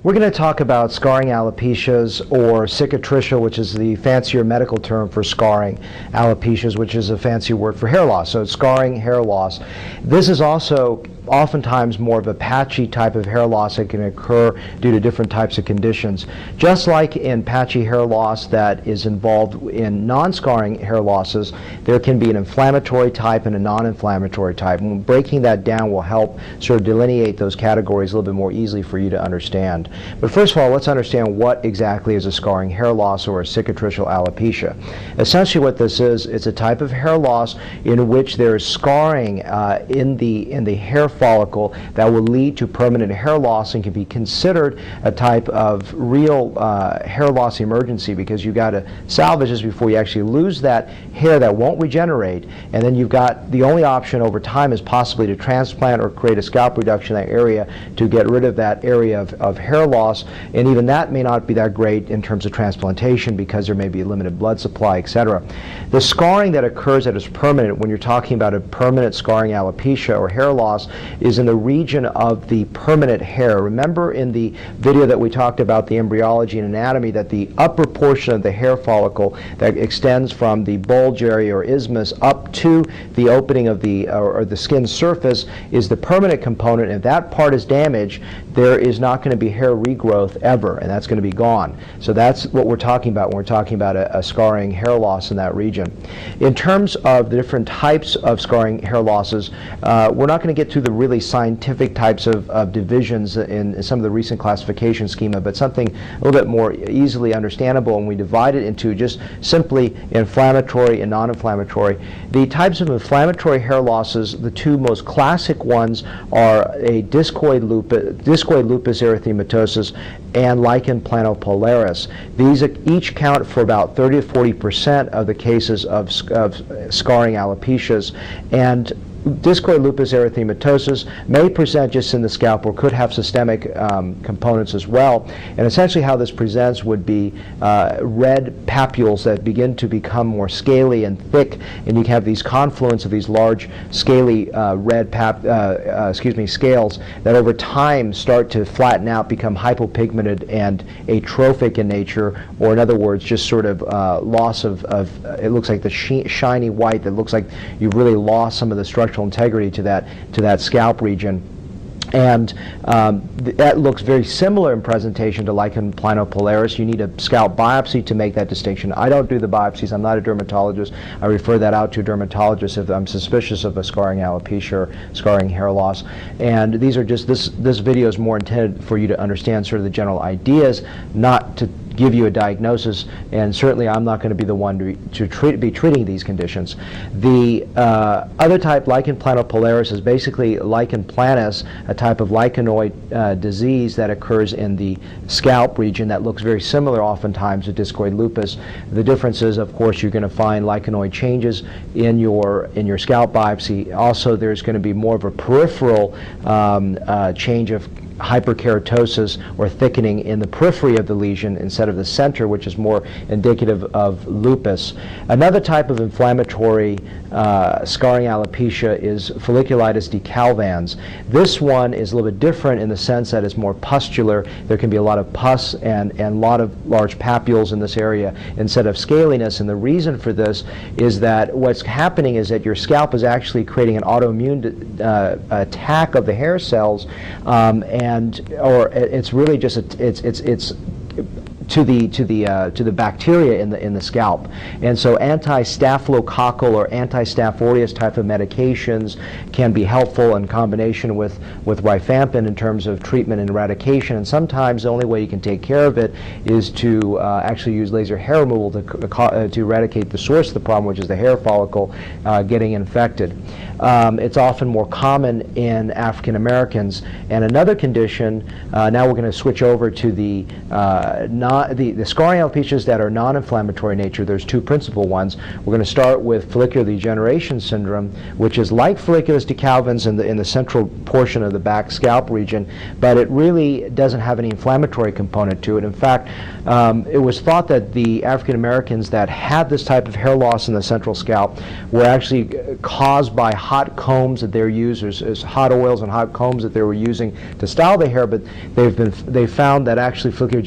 We're going to talk about scarring alopecias, or cicatricial, which is the fancier medical term for scarring alopecias, which is a fancy word for hair loss. So it's scarring hair loss. This is also oftentimes more of a patchy type of hair loss that can occur due to different types of conditions. Just like in patchy hair loss that is involved in non-scarring hair losses, there can be an inflammatory type and a non-inflammatory type. And breaking that down will help sort of delineate those categories a little bit more easily for you to understand. But first of all, let's understand what exactly is a scarring hair loss or a cicatricial alopecia. Essentially what this is, it's a type of hair loss in which there is scarring in the hair follicle that will lead to permanent hair loss and can be considered a type of real hair loss emergency, because you've got to salvage this before you actually lose that hair that won't regenerate, and then you've got the only option over time is possibly to transplant or create a scalp reduction in that area to get rid of that area of hair loss, and even that may not be that great in terms of transplantation because there may be limited blood supply, etc. The scarring that occurs that is permanent, when you're talking about a permanent scarring alopecia or hair loss, is in the region of the permanent hair. Remember in the video that we talked about the embryology and anatomy that the upper portion of the hair follicle that extends from the bulge area or isthmus up to the opening of the or the skin surface is the permanent component. If that part is damaged, there is not going to be hair regrowth ever, and that's going to be gone. So that's what we're talking about when we're talking about a scarring hair loss in that region. In terms of the different types of scarring hair losses, we're not going to get to the really scientific types of divisions in some of the recent classification schema, but something a little bit more easily understandable, and we divide it into just simply inflammatory and non-inflammatory. The types of inflammatory hair losses, the two most classic ones are a discoid lupus erythematosus and lichen planopilaris. These each count for about 30 to 40% of the cases of scarring alopecias, and discoid lupus erythematosus may present just in the scalp or could have systemic components as well. And essentially how this presents would be red papules that begin to become more scaly and thick, and you can have these confluence of these large scaly red scales that over time start to flatten out, become hypopigmented and atrophic in nature, or in other words just sort of loss of it looks like the shiny white that looks like you've really lost some of the structural integrity to that scalp region. And that looks very similar in presentation to lichen planopilaris. You need a scalp biopsy to make that distinction. I don't do the biopsies. I'm not a dermatologist. I refer that out to a dermatologist if I'm suspicious of a scarring alopecia or scarring hair loss. And these are just, this video is more intended for you to understand sort of the general ideas, not to give you a diagnosis, and certainly I'm not going to be the one to be treating these conditions. The other type, lichen planopilaris, is basically lichen planus, a type of lichenoid disease that occurs in the scalp region that looks very similar oftentimes to discoid lupus. The difference is, of course, you're going to find lichenoid changes in your scalp biopsy. Also, there's going to be more of a peripheral change of hyperkeratosis or thickening in the periphery of the lesion instead of the center, which is more indicative of lupus. Another type of inflammatory scarring alopecia is folliculitis decalvans. This one is a little bit different in the sense that it's more pustular. There can be a lot of pus and a lot of large papules in this area instead of scaliness, and the reason for this is that what's happening is that your scalp is actually creating an autoimmune attack of the hair cells, or it's really just it's to the bacteria in the scalp, and so anti-staphylococcal or anti-staph aureus type of medications can be helpful in combination with rifampin in terms of treatment and eradication. And sometimes the only way you can take care of it is to actually use laser hair removal to eradicate the source of the problem, which is the hair follicle getting infected. It's often more common in African Americans. And another condition, now we're going to switch over to the the scarring alopecias that are non-inflammatory in nature, there's two principal ones. We're going to start with follicular degeneration syndrome, which is like folliculus decalvans in the central portion of the back scalp region, but it really doesn't have any inflammatory component to it. In fact, it was thought that the African Americans that had this type of hair loss in the central scalp were actually caused by hot combs that they're using, hot oils and hot combs that they were using to style the hair, but they found that actually follicular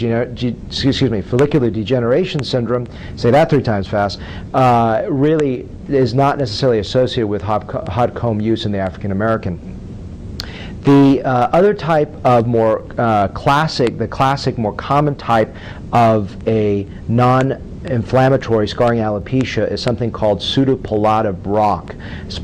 degeneration syndrome, say that 3 times fast, really is not necessarily associated with hot comb use in the African American. The other type of more classic, more common type of a non-inflammatory scarring alopecia is something called pseudopelata Brock.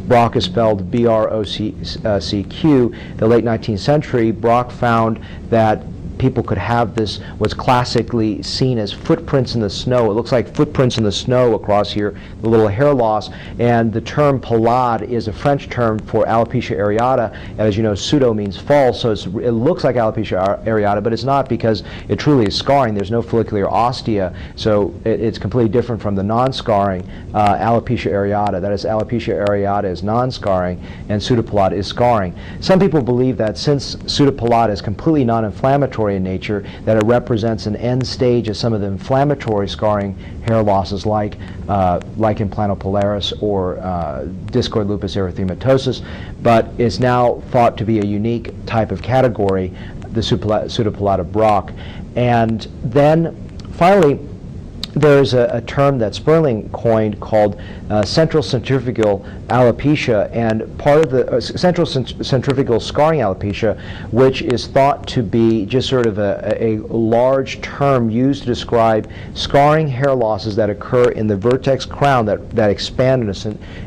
Brock is spelled B-R-O-C-Q. The late 19th century, Brock found that people could have this, what's classically seen as footprints in the snow. It looks like footprints in the snow across here, the little hair loss, and the term pelade is a French term for alopecia areata, and as you know, pseudo means false, so it looks like alopecia areata, but it's not, because it truly is scarring. There's no follicular ostia, so it's completely different from the non-scarring alopecia areata. That is, alopecia areata is non-scarring, and pseudopelade is scarring. Some people believe that since pseudopelade is completely non-inflammatory in nature, that it represents an end stage of some of the inflammatory scarring hair losses like lichen planopilaris or discoid lupus erythematosus, but is now thought to be a unique type of category, the pseudopelata Brock. And then finally, there's a term that Sperling coined called central centrifugal alopecia, and part of the central centrifugal scarring alopecia, which is thought to be just sort of a large term used to describe scarring hair losses that occur in the vertex crown that expand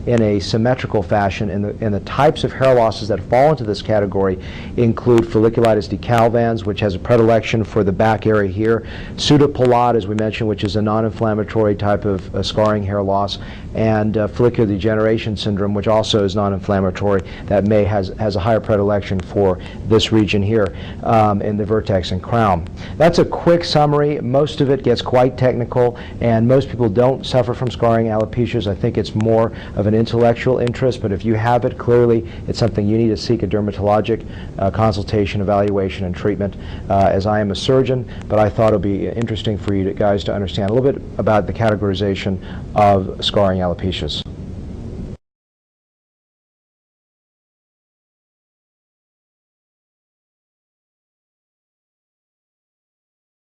in a symmetrical fashion. And the types of hair losses that fall into this category include folliculitis decalvans, which has a predilection for the back area here, pseudopelade, as we mentioned, which is a non-inflammatory type of scarring hair loss, and follicular degeneration syndrome, which also is non-inflammatory, that has a higher predilection for this region here in the vertex and crown. That's a quick summary. Most of it gets quite technical, and most people don't suffer from scarring alopecias. I think it's more of an intellectual interest, but if you have it, clearly it's something you need to seek a dermatologic consultation, evaluation, and treatment, as I am a surgeon, but I thought it would be interesting for you guys to understand a little bit about the categorization of scarring alopecias.